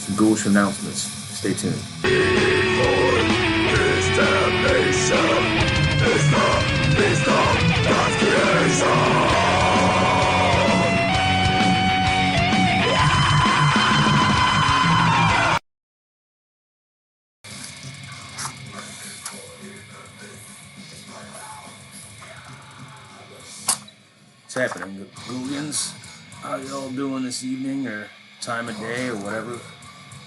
some Ghoulish announcements. Stay tuned. What's happening, Ghoulians? How y'all doing this evening or time of day or whatever?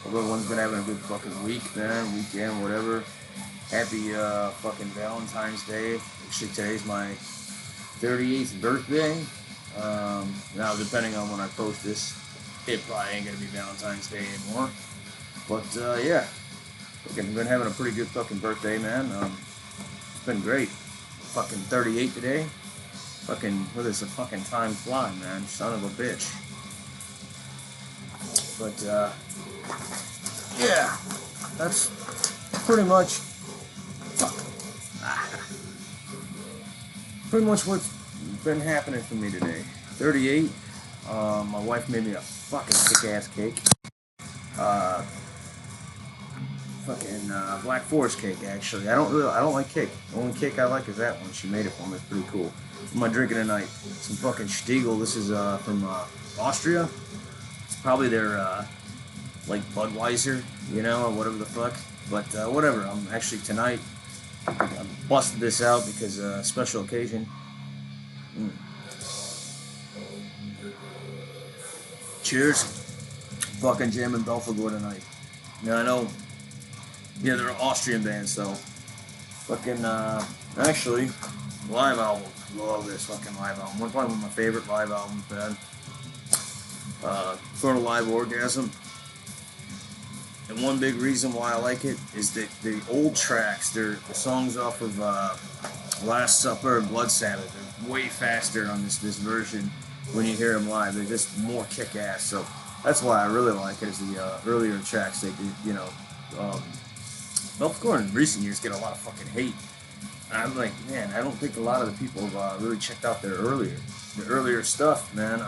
Hope everyone's been having a good fucking week, man, weekend, whatever. Happy fucking Valentine's Day. Actually, today's my 38th birthday. Now, depending on when I post this, it probably ain't gonna be Valentine's Day anymore. But yeah, fucking been having a pretty good fucking birthday, man. It's been great. Fucking 38 today. Fucking, where does the fucking time fly, man? Son of a bitch. But, yeah, that's pretty much, pretty much what's been happening for me today. 38, my wife made me a fucking kick-ass cake. Black Forest cake, actually. I don't like cake. The only cake I like is that one. She made it for me. It's pretty cool. What am I drinking tonight? Some fucking Stiegel. This is from Austria. It's probably their like Budweiser, you know, or whatever the fuck. But whatever. I'm actually tonight. I busted this out because special occasion. Cheers. Fucking jamming Belfagor tonight. Now I know. Yeah, they're an Austrian band, so fucking actually live album. Love this fucking live album. One of my favorite live albums, man. Sort of Live Orgasm. And one big reason why I like it is that the old tracks, they're the songs off of Last Supper and Blood Sabbath. They're way faster on this version when you hear them live. They're just more kick-ass. So that's why I really like it. Is the earlier tracks they did, you know. Belfagor in recent years get a lot of fucking hate. And I'm like, man, I don't think a lot of the people have really checked out their earlier stuff, man.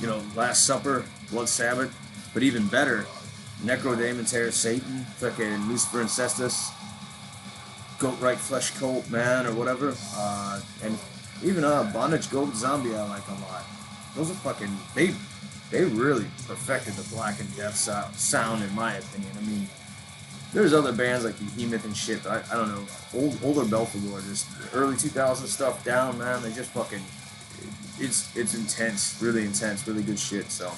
You know, Last Supper, Blood Sabbath, but even better, Necrodemon, Terror Satan, fucking Lucifer Incestus, Goat Right Flesh Cult, man, or whatever. And even Bondage Goat Zombie I like a lot. Those are fucking, they really perfected the Black and Death sound, in my opinion. I mean, there's other bands like Behemoth and shit, but I don't know. Older Belfagor, just early 2000s stuff down, man. They just fucking, it's intense, really good shit. So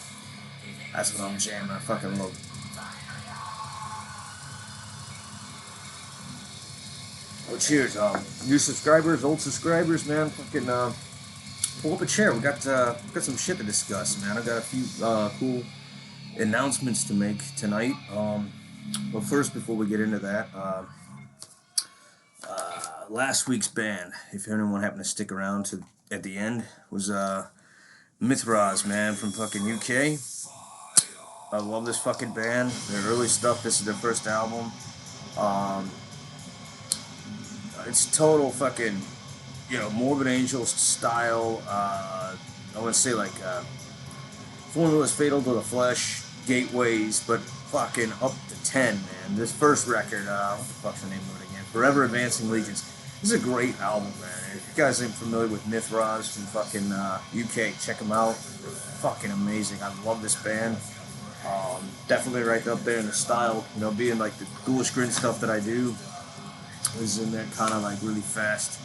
that's what I'm jamming. I fucking love it. Oh, cheers, new subscribers, old subscribers, man. Fucking pull up a chair. We got some shit to discuss, man. I got a few cool announcements to make tonight. But first, before we get into that, last week's band, if anyone happened to stick around to at the end, was Mithras, man, from fucking UK. I love this fucking band. Their early stuff. This is their first album. It's total fucking, you know, Morbid Angel style. I would say like Formulas Fatal to the Flesh, Gateways, but fucking up to 10, man. This first record, what the fuck's the name of it again? Forever Advancing Legions. This is a great album, man. If you guys ain't familiar with Mithras from fucking UK, check them out. They're fucking amazing. I love this band. Definitely right up there in the style, you know, being like the Ghoulish Grin stuff that I do is in that kind of like really fast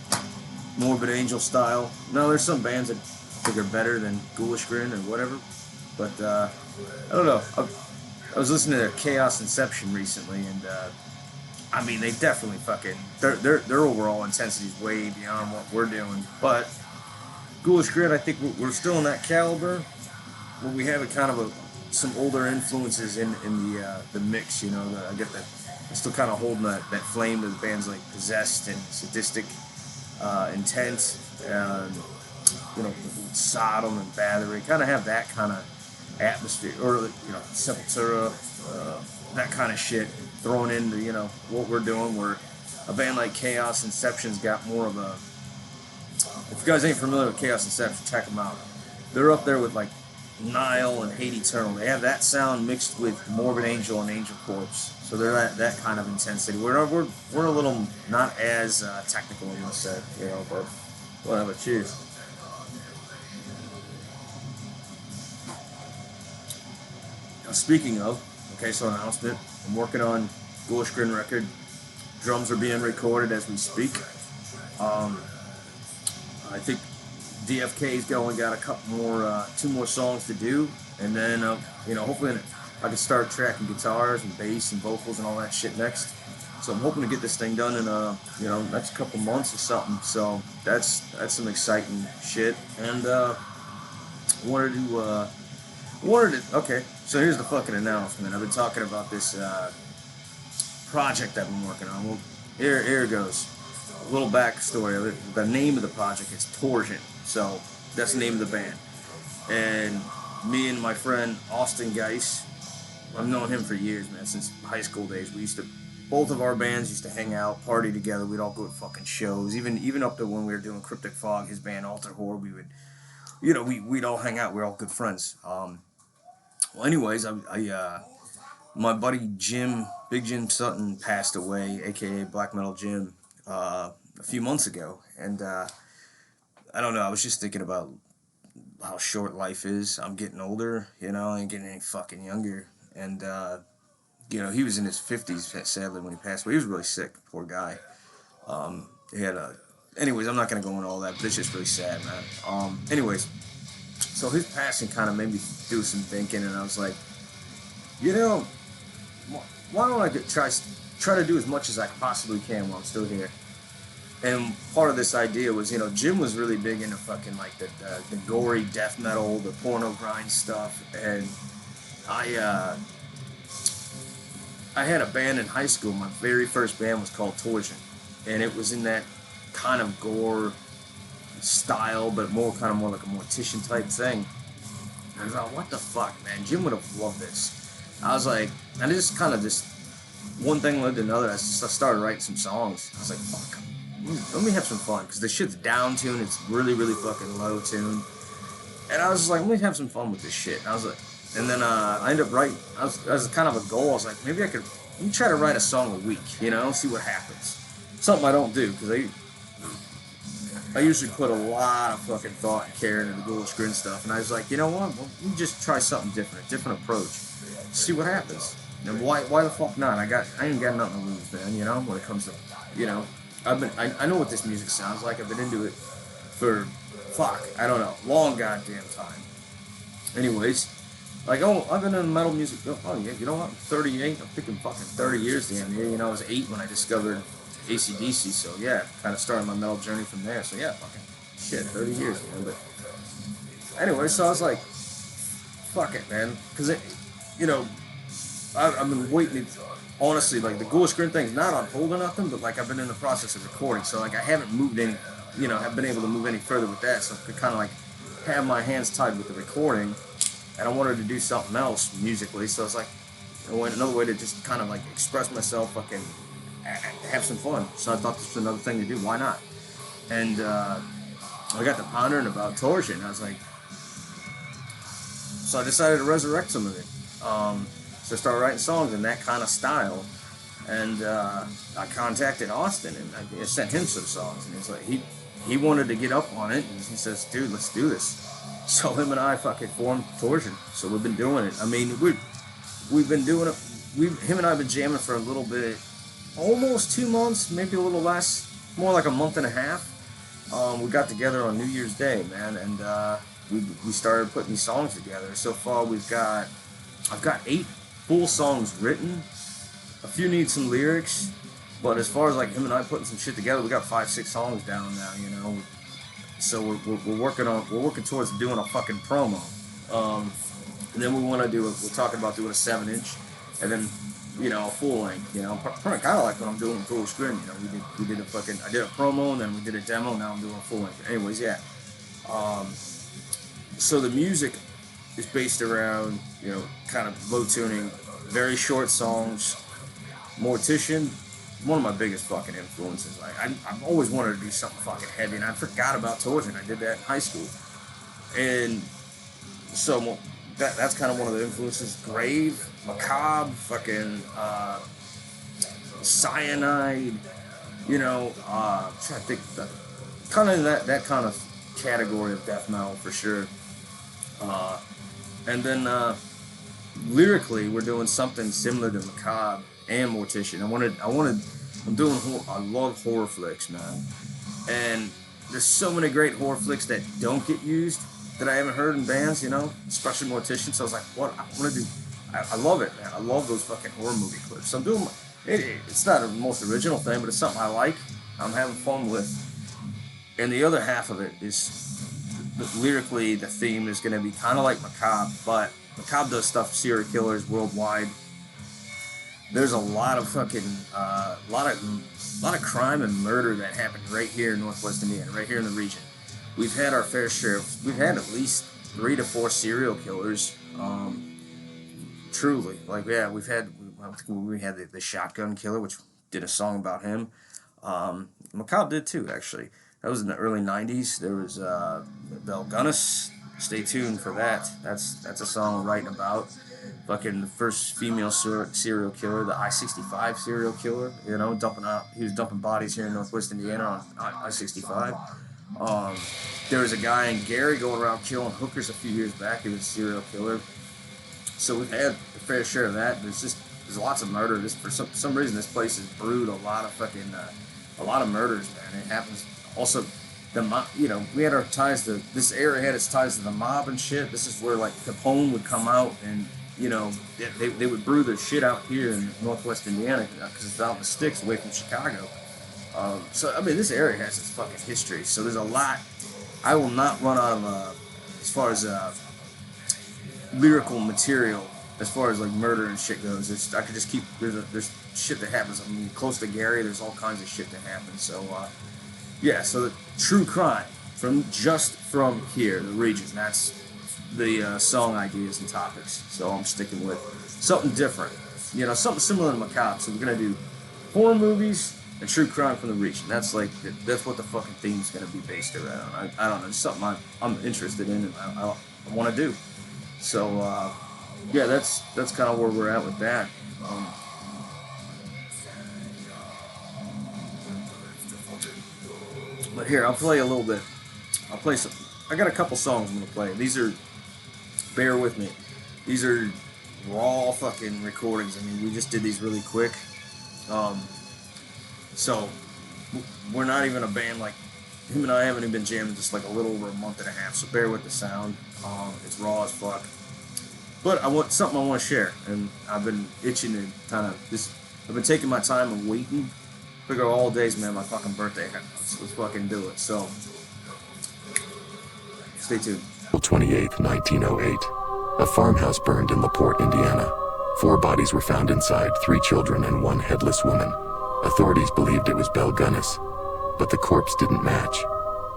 Morbid Angel style. No, there's some bands that I think are better than Ghoulish Grin or whatever, but I don't know. I was listening to their Chaos Inception recently, and I mean, they definitely fucking their overall intensity is way beyond what we're doing. But Ghoulish Grin, I think we're still in that caliber, but we have a kind of some older influences in the mix. You know, I get that. I'm still kind of holding that flame to the bands like Possessed and Sadistic, Intent, and you know, Sodom and Battery. Kind of have that kind of atmosphere, or you know, Sepultura, that kind of shit thrown into, you know, what we're doing. Where a band like Chaos Inception's got more of a. If you guys ain't familiar with Chaos Inception, check them out. They're up there with like Nile and Hate Eternal. They have that sound mixed with Morbid Angel and Angel Corpse. So they're that kind of intensity. We're a little not as technical, I must say, you know, but whatever. Cheers. Now, speaking of, okay, so announcement. I'm working on Ghoulish Grin record. Drums are being recorded as we speak. Um, I think DFK's going, got a couple more, 2 more songs to do, and then hopefully I can start tracking guitars and bass and vocals and all that shit next. So I'm hoping to get this thing done in next couple months or something. So that's some exciting shit. And okay. So here's the fucking announcement. I've been talking about this project I've been working on. Well, here it goes. A little backstory. The name of the project is Torsion. So that's the name of the band. And me and my friend Austin Geis, I've known him for years, man, since high school days. Both of our bands used to hang out, party together. We'd all go to fucking shows. Even up to when we were doing Cryptic Fog, his band Alter Horror, we'd all hang out. We were all good friends. Well, anyways, my buddy Jim, Big Jim Sutton, passed away, aka Black Metal Jim, a few months ago, and I don't know. I was just thinking about how short life is. I'm getting older, I ain't getting any fucking younger, and he was in his 50s, sadly, when he passed away. He was really sick, poor guy. He had anyways, I'm not gonna go into all that, but it's just really sad, man. Anyways, so his passing kind of made me do some thinking, and I was like, why don't I try to do as much as I possibly can while I'm still here? And part of this idea was, Jim was really big into fucking like the gory death metal, the porno grind stuff, and I had a band in high school. My very first band was called Torsion, and it was in that kind of gore style, but more like a mortician type thing. And I was like, what the fuck, man? Jim would have loved this. I was like, and it just kind of just one thing led to another. I started writing some songs. I was like, fuck, let me have some fun, because the shit's down tuned. It's really, really fucking low tuned. And I was just like, let me have some fun with this shit. And I was like, and then I ended up writing. As kind of a goal, I was like, maybe let me try to write a song a week, see what happens. Something I don't do, because I usually put a lot of fucking thought and care into the Ghoulish Grin stuff, and I was like, you know what? Well, let me just try something different, a different approach. See what happens. And why the fuck not? I ain't got nothing to lose, man. When it comes to, I know what this music sounds like. I've been into it for, I don't know, long goddamn time. Anyways, I've been in metal music. Oh yeah, you know what? I'm 38. I'm thinking fucking 30 years damn near. I was 8 when I discovered AC/DC, so yeah, kind of started my metal journey from there. So yeah, fucking shit, 30 years, man. But anyway, so I was like, fuck it, man, because I've been waiting. Honestly, like the Ghoulish Grin thing's not on hold or nothing, but like I've been in the process of recording, so like I haven't moved any, have been able to move any further with that. So I could kind of like have my hands tied with the recording, and I wanted to do something else musically. So it's like another way to just kind of like express myself, fucking have some fun. So I thought this was another thing to do. Why not? And I got to pondering about Torsion. I was like, so I decided to resurrect some of it. So I started writing songs in that kind of style. And I contacted Austin, and I sent him some songs. And he's like, he wanted to get up on it. And he says, dude, let's do this. So him and I fucking formed Torsion. So we've been doing it. I mean, we've been doing it. Him and I have been jamming for a little bit. Almost 2 months, maybe a little less, more like a month and a half. We got together on New Year's Day, man, and we started putting these songs together. So far, I've got 8 full songs written. A few need some lyrics, but as far as like him and I putting some shit together, we got 5-6 songs down now, So we're working towards doing a fucking promo, and then we're talking about doing a 7-inch, and then. A full length, kind of like what I'm doing with Ghoulish Grin, I did a promo, and then we did a demo, now I'm doing a full length. Anyways, yeah. So the music is based around, kind of low tuning, very short songs. Mortician, one of my biggest fucking influences. Like, I've always wanted to do something fucking heavy, and I forgot about Torsion. I did that in high school. And So that's kind of one of the influences. Grave, Macabre, fucking Cyanide. Trying to think kind of that kind of category of death metal for sure. And then lyrically, we're doing something similar to Macabre and Mortician. I love horror flicks, man. And there's so many great horror flicks that don't get used that I haven't heard in bands, especially Mortician. So I was like, what? I want to do. I love it, man. I love those fucking horror movie clips. So I'm doing. It's not the most original thing, but it's something I like. I'm having fun with. And the other half of it is lyrically, the theme is going to be kind of like Macabre, but Macabre does stuff with serial killers worldwide. There's a lot of fucking, lot of crime and murder that happened right here in Northwest Indiana, right here in the region. We've had our fair share. We've had at least 3 to 4 serial killers. Truly, we've had. We had the Shotgun Killer, which did a song about him. Macabre did too, actually. That was in the early 90s. There was Belle Gunnis. Stay tuned for that. That's a song we're writing about. Fucking the first female serial killer, the I-65 serial killer. He was dumping bodies here in Northwest Indiana on I-65. There was a guy in Gary going around killing hookers a few years back. He was a serial killer. So we've had a fair share of that. There's lots of murder. For some reason, this place has brewed a lot of murders, man. It happens. Also, we had our ties to this area. Had its ties to the mob and shit. This is where Capone would come out and they would brew their shit out here in Northwest Indiana because it's out in the sticks, away from Chicago. This area has its fucking history. So there's a lot. I will not run out of as far as lyrical material. As far as murder and shit goes, I could just keep. There's shit that happens. Close to Gary, there's all kinds of shit that happens. So, so the true crime from here, the region. That's the song ideas and topics. So I'm sticking with something different. Something similar to Macabre. So we're gonna do horror movies and true crime from the region. That's what the fucking theme's gonna be based around. I don't know. It's something I'm interested in and I want to do. So. That's kind of where we're at with that. But here, I'll play a little bit. I'll play some. I got a couple songs I'm going to play. Bear with me. These are raw fucking recordings. We just did these really quick. So, we're not even a band him and I haven't even been jamming just a little over a month and a half. So bear with the sound. It's raw as fuck. But I want something I want to share, and I've been itching to I've been taking my time and waiting. Figure all day's my fucking birthday. Let's fucking do it. So, stay tuned. April 28th, 1908. A farmhouse burned in LaPorte, Indiana. 4 bodies were found inside, 3 children and 1 headless woman. Authorities believed it was Belle Gunnis, but the corpse didn't match.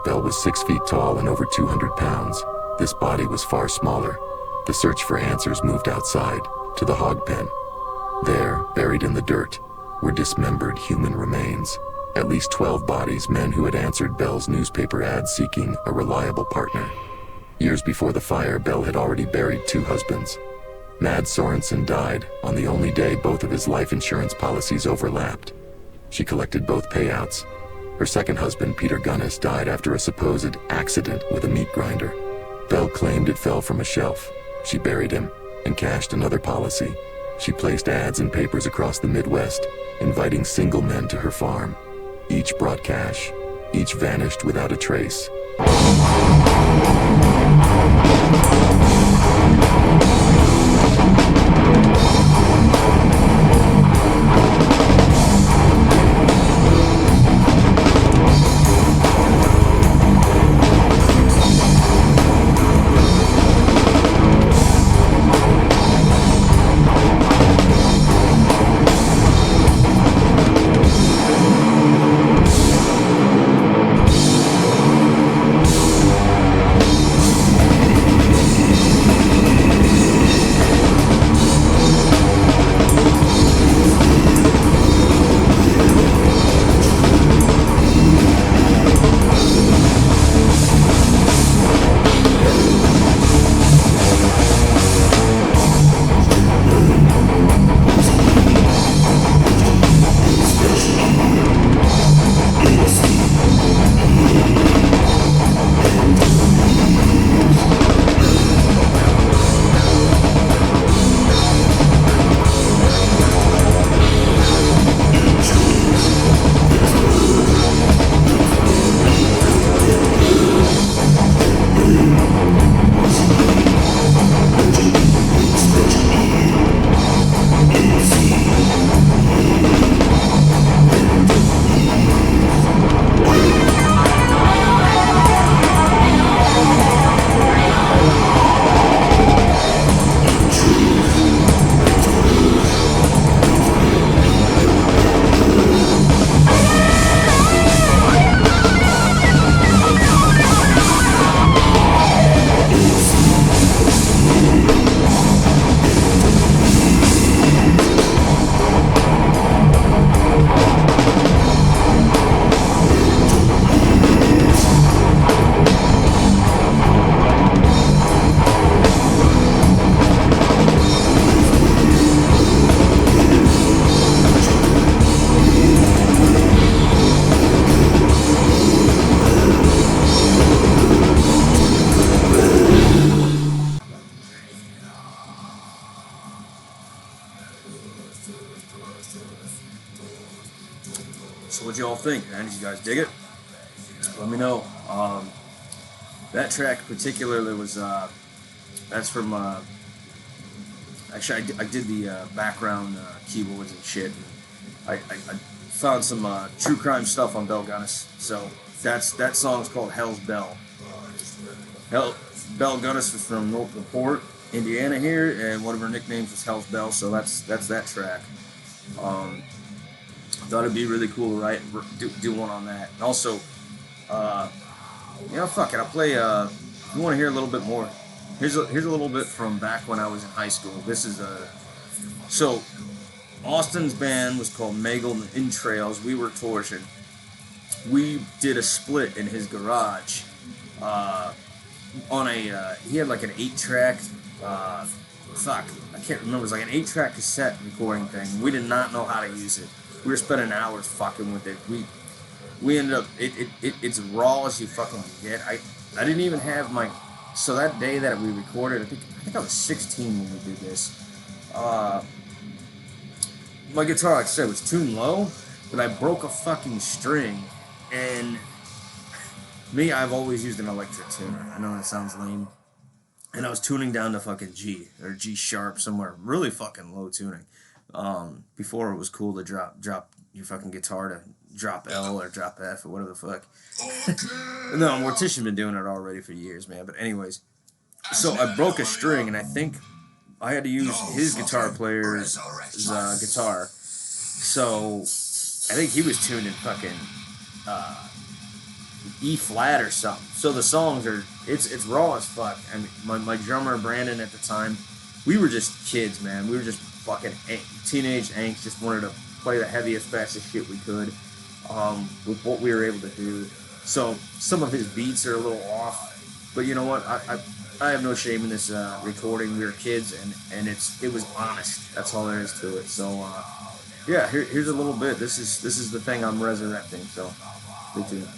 Belle was 6 feet tall and over 200 pounds. This body was far smaller. The search for answers moved outside, to the hog pen. There, buried in the dirt, were dismembered human remains. At least 12 bodies, men who had answered Belle's newspaper ads seeking a reliable partner. Years before the fire, Belle had already buried 2 husbands. Mad Sorensen died on the only day both of his life insurance policies overlapped. She collected both payouts. Her second husband, Peter Gunnis, died after a supposed accident with a meat grinder. Belle claimed it fell from a shelf. She buried him and cashed another policy. She placed ads in papers across the Midwest, inviting single men to her farm. Each brought cash. Each vanished without a trace. So what y'all think, man? Did you guys dig it? Let me know. That track particularly was that's from actually I did the background keyboards and shit. And I found some true crime stuff on Bell Gunnis. So that song's called Hell's Bell. Bell Gunnis was from North Port, Indiana here, and one of her nicknames was Hell's Bell. So that's that track. Thought it'd be really cool to do one on that. And also, fuck it. I'll play. If you want to hear a little bit more, here's a little bit from back when I was in high school. This is so Austin's band was called Megal in Trails. We were Torsion. We did a split in his garage. On a he had like an 8-track. I can't remember. It was like an 8-track cassette recording thing. We did not know how to use it. We were spending hours fucking with it. We ended up it's raw as you fucking get. I didn't even have my so that day that we recorded. I think I was 16 when we did this. My guitar, like I said, was tuned low, but I broke a fucking string, and I've always used an electric tuner. I know that sounds lame. And I was tuning down to fucking G or G sharp somewhere, really fucking low tuning. Before it was cool to drop your fucking guitar to drop L or drop F or whatever the fuck. No, Mortician's been doing it already for years, man. But anyways, so I broke a string, and I think I had to use his guitar player's guitar. So I think he was tuned in fucking E flat or something. So the songs are it's raw as fuck. I mean, my drummer Brandon at the time, we were just kids, man. We were just fucking teenage angst. Just wanted to play the heaviest, fastest shit we could with what we were able to do. So some of his beats are a little off, but you know what? I have no shame in this recording. We were kids, and it was honest. That's all there is to it. So yeah, here's a little bit. This is the thing I'm resurrecting. So stay tuned.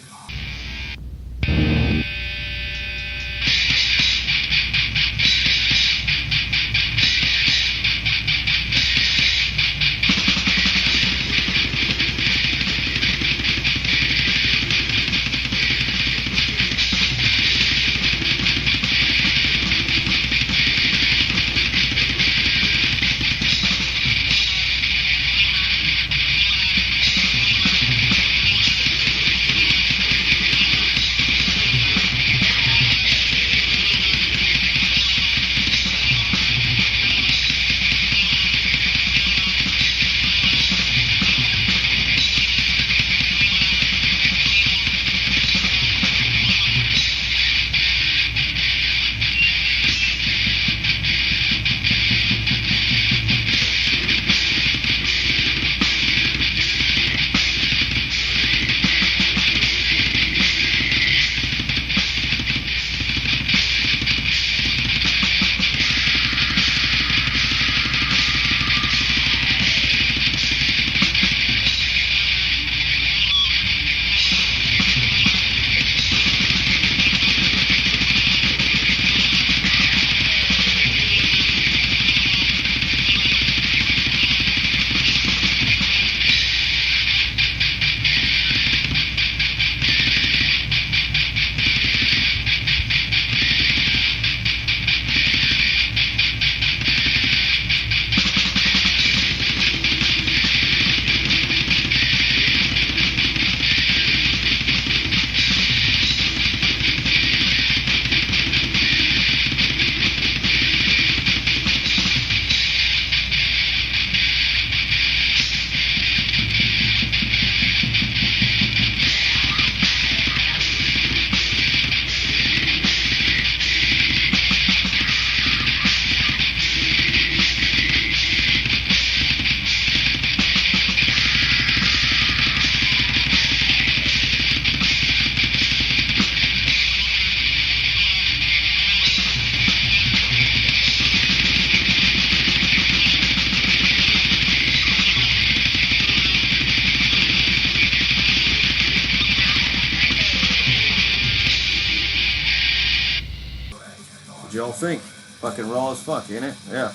What'd y'all think? Fucking raw as fuck, ain't it? Yeah.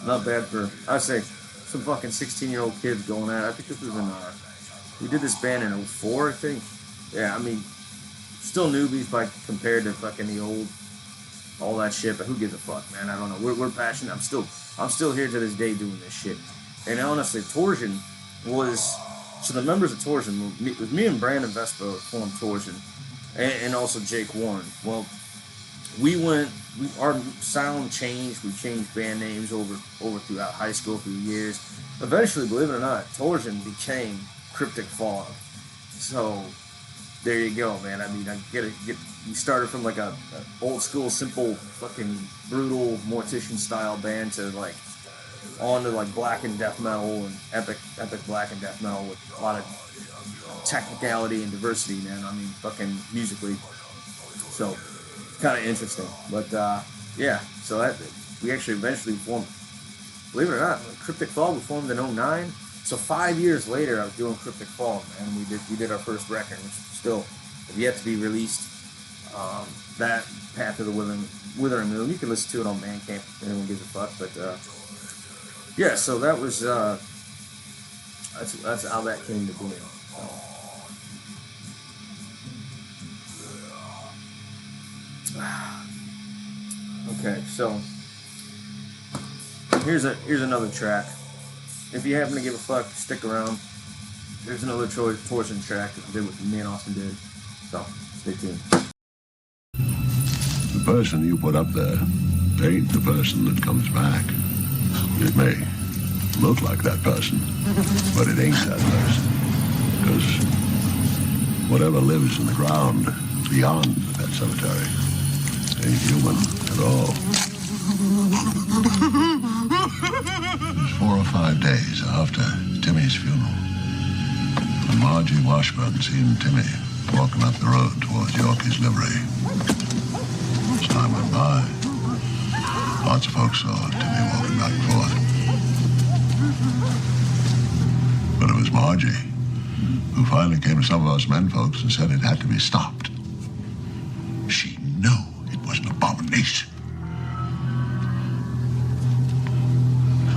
Not bad for, I say, some fucking 16-year-old kids going at it. I think this was in, we did this band in '04, I think. Yeah, I mean, still newbies by compared to fucking the old, all that shit, but who gives a fuck, man? I don't know. We're passionate. I'm still here to this day doing this shit. And honestly, Torsion was, so the members of Torsion, with me and Brandon Vespa formed Torsion, and also Jake Warren. Well, our sound changed. We changed band names over throughout high school through years. Eventually, believe it or not, Torsion became Cryptic Fog. So there you go, man. I mean, you started from like a old school, simple, fucking brutal Mortician style band to like on to like black and death metal and epic black and death metal with a lot of technicality and diversity, man. I mean, fucking musically. So kind of interesting, but yeah. So that we actually eventually formed. Believe it or not, Cryptic Fog was formed in '09. So 5 years later, I was doing Cryptic Fog, and we did our first record, which still have yet to be released. That Path of the Withering Moon. You can listen to it on Bandcamp if anyone gives a fuck. But yeah, so that was that's how that came to be. So. Okay, so here's another track. If you happen to give a fuck, stick around. There's another Torsion track that me and Austin did. So stay tuned. The person you put up there ain't the person that comes back. It may look like that person, but it ain't that person. Because whatever lives in the ground beyond that cemetery ain't human at all. It was 4 or 5 days after Timmy's funeral when Margie Washburn seen Timmy walking up the road towards Yorkie's livery. As time went by, lots of folks saw Timmy walking back and forth. But it was Margie who finally came to some of us men folks and said it had to be stopped. She knew it was an abomination.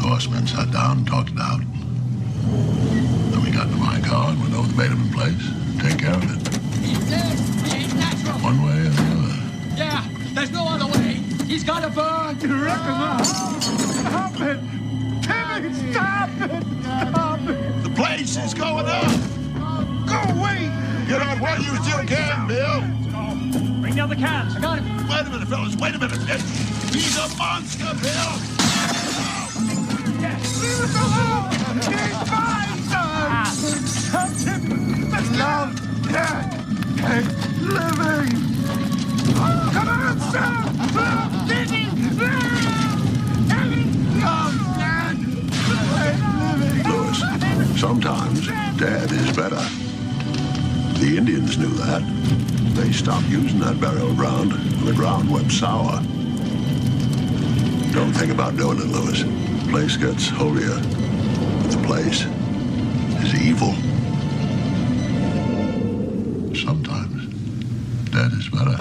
So us men sat down and talked it out. Then we got in the mine car and went over the bait in place, take care of it. He's dead. He ain't natural. One way or the other. Yeah, there's no other way. He's got to burn. You reckon that? Stop it! Timmy, stop it! Stop it! The place is going up! Go away! Get on while you still can, Bill! Bring down the cans. I got him. Wait a minute, fellas, wait a minute. He's a monster, Bill! Yes. Leave us alone! He's mine, son! Help Timmy! Let's love dead! Ain't living! Come on, son! Timmy! Timmy! Love dead! Ain't living! Lewis, sometimes dead is better. The Indians knew that. They stopped using that burial ground when the ground went sour. Don't think about doing it, Lewis. The place gets holier, but the place is evil. Sometimes dead is better.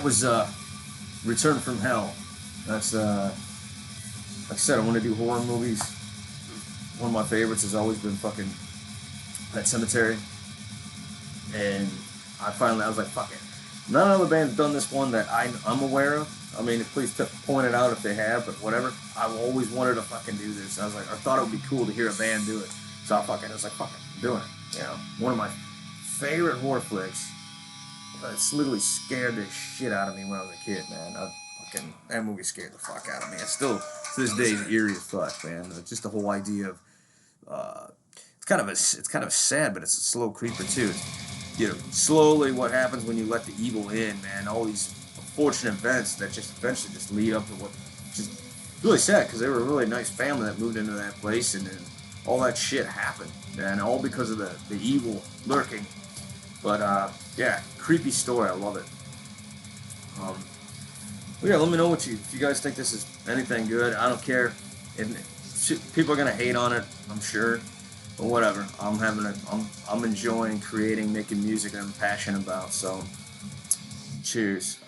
that was Return from Hell. That's like I said, I want to do horror movies. One of my favorites has always been fucking Pet Cemetery. And I was like, fuck it. None other band's done this one that I'm aware of. I mean, please point it out if they have, but whatever. I've always wanted to fucking do this. I was like, I thought it would be cool to hear a band do it. So I was like, fuck it, I'm doing it. You know, one of my favorite horror flicks. It's literally scared the shit out of me when I was a kid, man. That movie scared the fuck out of me. It's still, to this day, eerie as fuck, man. Just the whole idea of, it's kind of sad, but it's a slow creeper too. You know, slowly what happens when you let the evil in, man. All these unfortunate events that just eventually just lead up to what, just really sad, because they were a really nice family that moved into that place, and then all that shit happened, and all because of the evil lurking. But yeah, creepy story. I love it. Well, yeah, let me know if you guys think this is anything good. I don't care if people are gonna hate on it, I'm sure, but whatever. I'm enjoying creating, making music that I'm passionate about. So, cheers.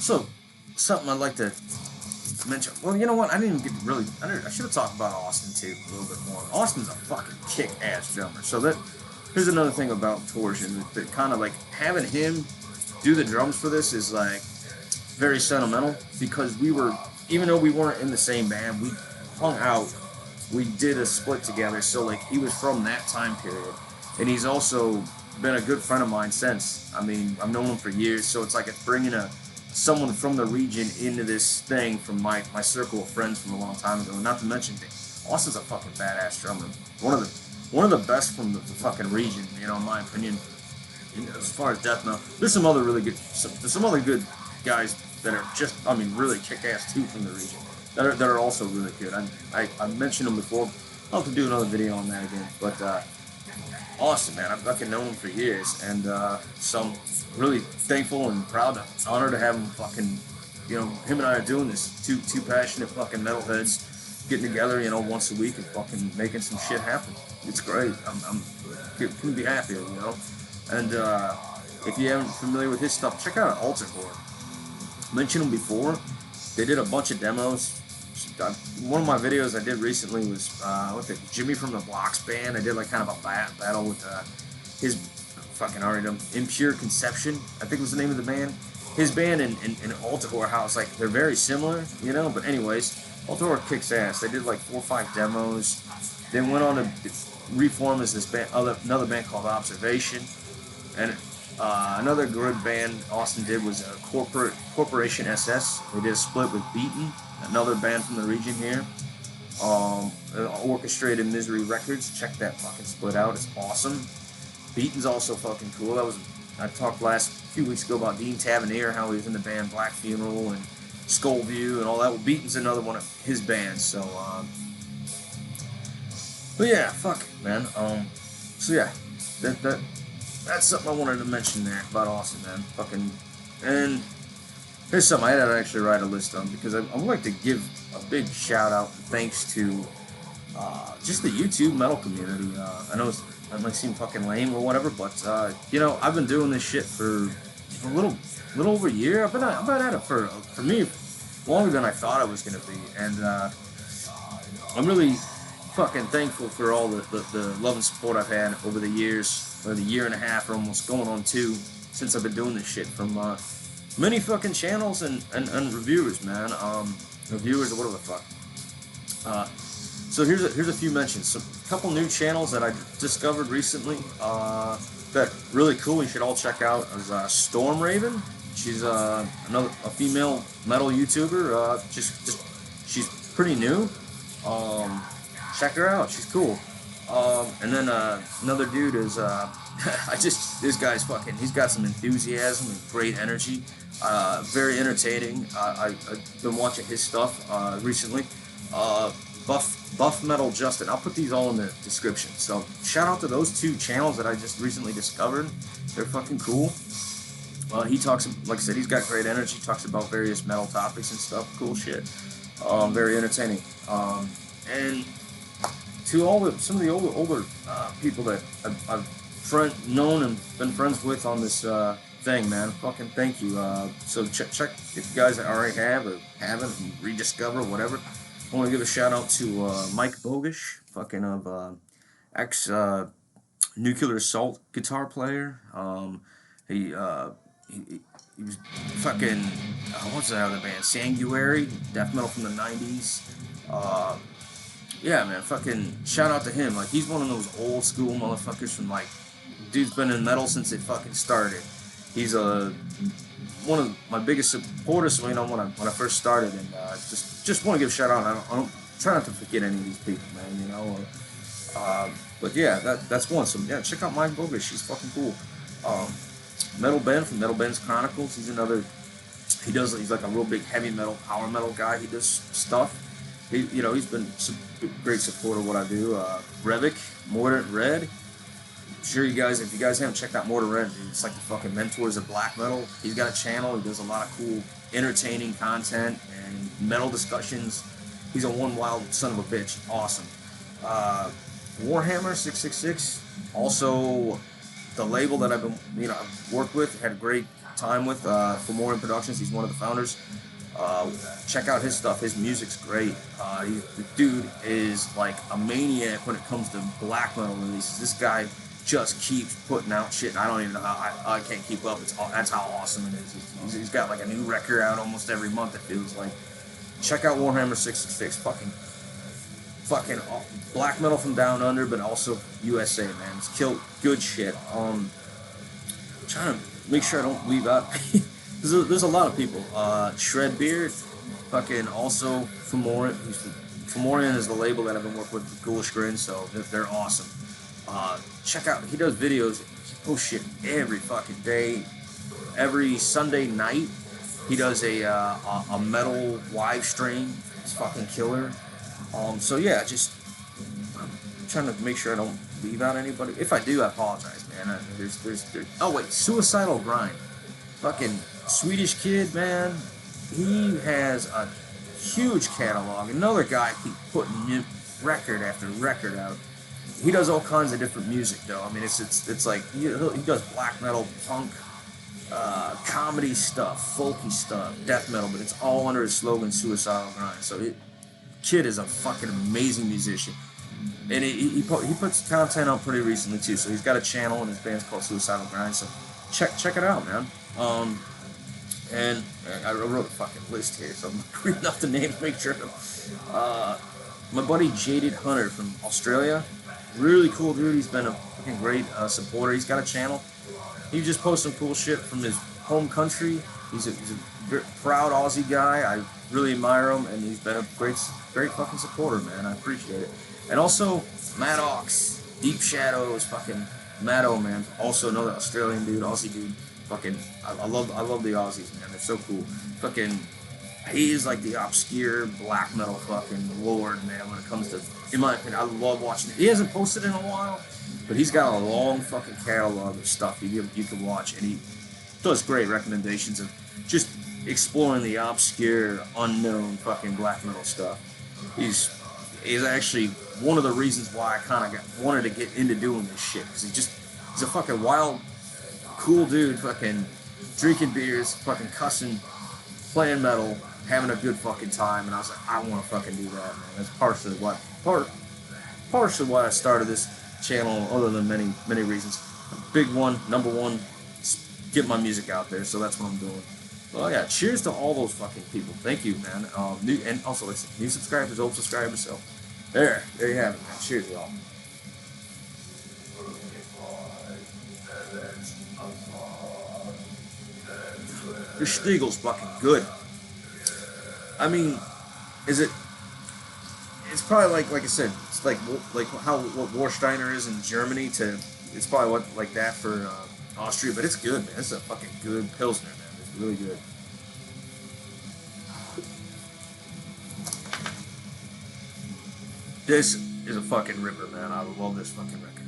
So something I'd like to mention. Well, you know what? I didn't even get really. I should have talked about Austin too a little bit more. Austin's a fucking kick-ass drummer. So here's another thing about Torsion. That kind of like having him do the drums for this is like very sentimental, because even though we weren't in the same band, we hung out, we did a split together, so like he was from that time period, and he's also been a good friend of mine since. I mean, I've known him for years, so it's like it's bringing someone from the region into this thing from my circle of friends from a long time ago. Not to mention, Austin's a fucking badass drummer, one of the best from the fucking region, you know, in my opinion. You know, as far as death metal, there's some other good guys that are just, I mean, really kick-ass too from the region that are also really good. I mentioned them before. I'll have to do another video on that again. But Austin, man, I've fucking known him for years, and so I'm really thankful and proud and honored to have him fucking, you know, him and I are doing this. Two passionate fucking metalheads getting together, you know, once a week and fucking making some shit happen. It's great. I'm couldn't be happier, you know. And if you haven't familiar with his stuff, check out Altar Horror. Mentioned them before. They did a bunch of demos. One of my videos I did recently was with the Jimmy from the Blocks band. I did like kind of a battle with his fucking Impure Conception, I think was the name of the band. His band and Altar Horror House, like they're very similar, you know. But anyways, Altar Horror kicks ass. They did like 4 or 5 demos. They went on to reform as this band, another band called Observation, and another good band Austin did was Corporation SS. They did a split with Beaten, another band from the region here. Orchestrated Misery Records. Check that fucking split out. It's awesome. Beaten's also fucking cool. I talked last few weeks ago about Dean Tavernier, how he was in the band Black Funeral and Skullview and all that. Well, Beaten's another one of his bands. So, but yeah, fuck, man. So yeah, that's something I wanted to mention there about Austin, man. Fucking, and here's something I had to actually write a list on, because I would like to give a big shout out and thanks to just the YouTube metal community. I know it might seem fucking lame or whatever, but you know, I've been doing this shit for a little over a year. I've been at it for me longer than I thought I was gonna be, and I'm really fucking thankful for all the love and support I've had over the years, or the year and a half, or almost going on 2, since I've been doing this shit, from many fucking channels and reviewers, man. Reviewers or whatever the fuck. So here's a few mentions. So a couple new channels that I discovered recently that really cool. You should all check out. Is Storm Raven. She's a female metal YouTuber. She's pretty new. Check her out. She's cool. And then another dude is this guy's fucking. He's got some enthusiasm and great energy. Very entertaining. I've been watching his stuff recently. Buff Metal Justin. I'll put these all in the description. So shout out to those 2 channels that I just recently discovered. They're fucking cool. He talks, like I said, he's got great energy. Talks about various metal topics and stuff. Cool shit. Very entertaining. And to some of the older people that I've known and been friends with on this thing, man. Fucking thank you. So check if you guys already have or haven't, and rediscover whatever. I want to give a shout out to Mike Bogish, fucking of ex Nuclear Assault guitar player. He, he was fucking what's that other band? Sanguinary, death metal from the '90s. Uh, yeah, man, fucking shout out to him. Like he's one of those old school motherfuckers from like, dude's been in metal since it fucking started. He's one of my biggest supporters. You know, when I first started, and just want to give a shout out. I don't try not to forget any of these people, man. You know. But yeah, that's one. So yeah, check out Mike Bogus. She's fucking cool. Metal Ben from Metal Ben's Chronicles. He's another. He's like a real big heavy metal, power metal guy. He does stuff. He's been a great supporter of what I do. Revic, Mordant Red. I'm sure if you guys haven't checked out Mordant Red, dude, it's like the fucking mentors of black metal. He's got a channel. He does a lot of cool, entertaining content and metal discussions. He's a one wild son of a bitch. Awesome. Warhammer 666, also the label that I've worked with, had a great time with. For More in Productions, he's one of the founders. Check out his stuff. His music's great. The dude is like a maniac when it comes to black metal releases. This guy just keeps putting out shit. And I don't even know how I can't keep up. That's how awesome it is. He's got like a new record out almost every month. It feels like. Check out Warhammer 666. Fucking black metal from down under, but also USA, man. It's killed good shit. Trying to make sure I don't leave out. there's a lot of people. Shred Beard, fucking also Fomorian is the label that I've been working with Ghoulish Grin, so they're awesome. Check out, he does videos. He posts shit every fucking day. Every Sunday night, he does a metal live stream. It's fucking killer. So yeah, just I'm trying to make sure I don't leave out anybody. If I do, I apologize, man. Oh wait, Suicidal Grind, fucking Swedish kid, man. He has a huge catalog. Another guy keep putting record after record out. He does all kinds of different music, though. I mean, it's like he does black metal, punk, comedy stuff, folky stuff, death metal, but it's all under his slogan Suicidal Grind. So kid is a fucking amazing musician, and he puts content out pretty recently too. So he's got a channel, and his band's called Suicidal Grind. So check it out, man. And I wrote a fucking list here, so I'm reading off the names, make sure. My buddy Jaded Hunter from Australia, really cool dude. He's been a fucking great supporter. He's got a channel. He just posts some cool shit from his home country. He's a proud Aussie guy. I really admire him, and he's been a great fucking supporter, man. I appreciate it. And also, Matt Ox, Deep Shadows, fucking Matto, man. Also another Australian dude, Aussie dude. Fucking, I love the Aussies, man. They're so cool. Fucking, he is like the obscure black metal fucking lord, man. When it comes to, in my opinion, I love watching it. He hasn't posted in a while, but he's got a long fucking catalog of stuff you can watch, and he does great recommendations of just exploring the obscure, unknown fucking black metal stuff. He's actually one of the reasons why I kind of wanted to get into doing this shit, because he's a fucking wild, cool dude, fucking drinking beers, fucking cussing, playing metal, having a good fucking time, and I was like, I want to fucking do that, man. That's partially why I started this channel, other than many reasons. Big one, number one, get my music out there, so that's what I'm doing. Well, yeah, cheers to all those fucking people. Thank you, man. And also, listen, new subscribers, old subscribers, so there you have it, man. Cheers, y'all. Your Stiegel's fucking good. I mean, it's probably like I said, it's like how what Warsteiner is in Germany it's probably what like that for Austria, but it's good, man. It's a fucking good Pilsner, man. It's really good. This is a fucking ripper, man. I love this fucking record.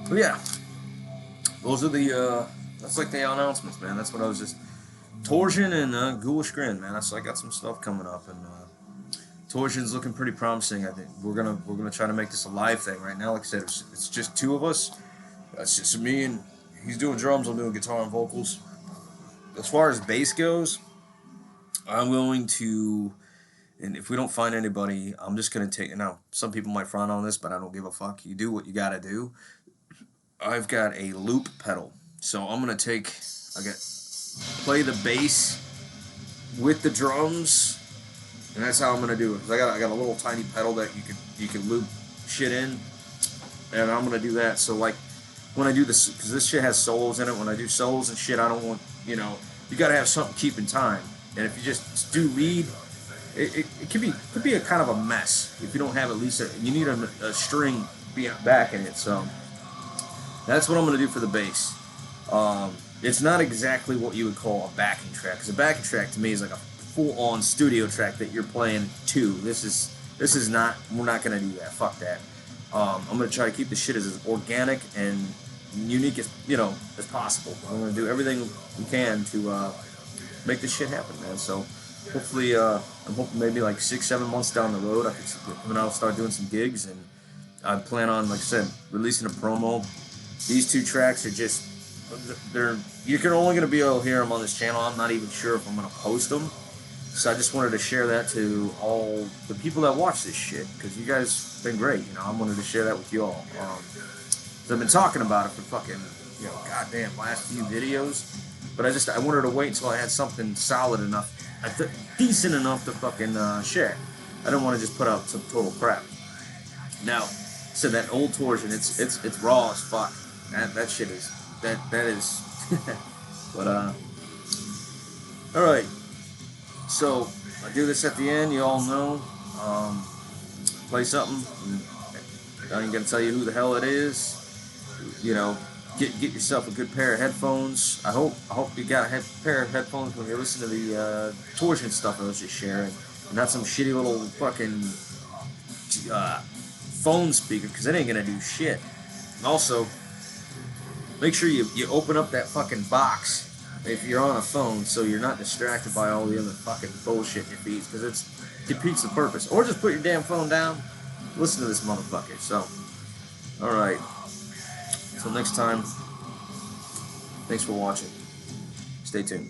But yeah, those are that's like the announcements, man. That's what I was just Torsion and Ghoulish Grin, man. So I got some stuff coming up, and Torsion's looking pretty promising. I think we're gonna try to make this a live thing right now. Like I said, it's just two of us. It's just me and he's doing drums, I'm doing guitar and vocals. As far as bass goes, I'm going to, and if we don't find anybody, I'm just going to take, now, some people might frown on this, but I don't give a fuck. You do what you got to do. I've got a loop pedal. So I'm going to play the bass with the drums, and that's how I'm going to do it. 'Cause I got a little tiny pedal that you can loop shit in, and I'm going to do that. So, like, when I do this, because this shit has solos in it, when I do solos and shit, I don't want, you got to have something keeping time. And if you just do lead, it could be a kind of a mess if you don't have at least you need a string back in it. So that's what I'm going to do for the bass. It's not exactly what you would call a backing track, because a backing track to me is like a full-on studio track that you're playing to. This is not. We're not going to do that. Fuck that. I'm going to try to keep the shit as organic and unique as possible. I'm going to do everything we can to make this shit happen, man. So hopefully, I'm hoping maybe like 6-7 months down the road, I'll start doing some gigs, and I plan on, like I said, releasing a promo. These 2 tracks are just, you're only going to be able to hear them on this channel. I'm not even sure if I'm going to post them. So I just wanted to share that to all the people that watch this shit, because you guys have been great. I wanted to share that with you all. So I've been talking about it for fucking, goddamn last few videos. But I wanted to wait until I had something solid enough, decent enough to fucking share. I didn't want to just put out some total crap. Now, so that old torsion, it's raw as fuck. That shit is that is. But all right. So I do this at the end. You all know. Play something. I ain't gonna tell you who the hell it is. Get yourself a good pair of headphones. I hope you got a pair of headphones when you listen to the torsion stuff I was just sharing, and not some shitty little fucking phone speaker, because it ain't gonna do shit. And also, make sure you open up that fucking box if you're on a phone, so you're not distracted by all the other fucking bullshit it feeds, because it defeats the purpose. Or just put your damn phone down, listen to this motherfucker. So, all right. Until next time, thanks for watching. Stay tuned.